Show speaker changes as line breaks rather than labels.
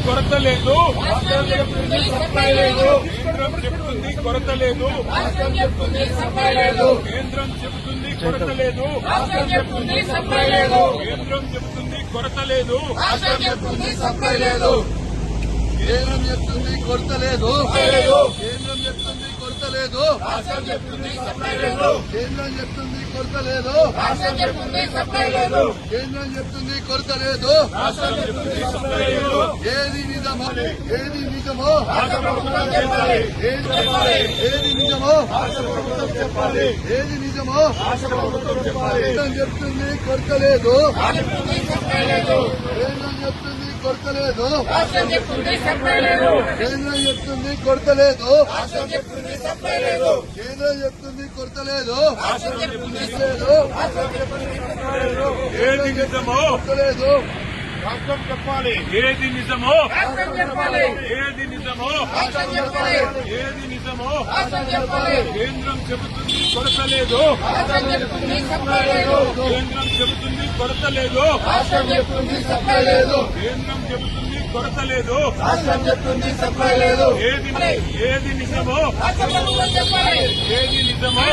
కొరత లేదు. కేంద్రం చెప్తుంది కొరత లేదు. కేంద్రం చెప్తుంది కొరత లేదు. కేంద్రం చెప్తుంది కొరత లేదు.
కేంద్రం చెప్తుంది కొరత లేదు. కేంద్రం చెప్తుంది కొరత లేదు. కేంద్రం చెప్తుంది కొరత లేదు. కేంద్రం చెప్తుంది కొరత లేదు. ఏది నిజమో ఏది నిజమో ఏది నిజమో ఏది నిజమో కేంద్రం చెప్తుంది కొరత లేదు. కేంద్రం చెప్తుంది కొరత లేదు. కేంద్రం చెప్తుంది కొరత లేదు. కేంద్రం చెప్తుంది కొరత లేదు.
ఏది నిజమో
లేదు.
రాష్ట్రం చెప్పాలి. ఏది నిజమో ఏది నిజమో ఏది నిజమో కేంద్రం చెబుతుంది కొరత లేదు. కేంద్రం చెబుతుంది కొరత లేదు. కేంద్రం చెబుతుంది కొరత లేదు. ఏది నిజమో ఏది నిజమో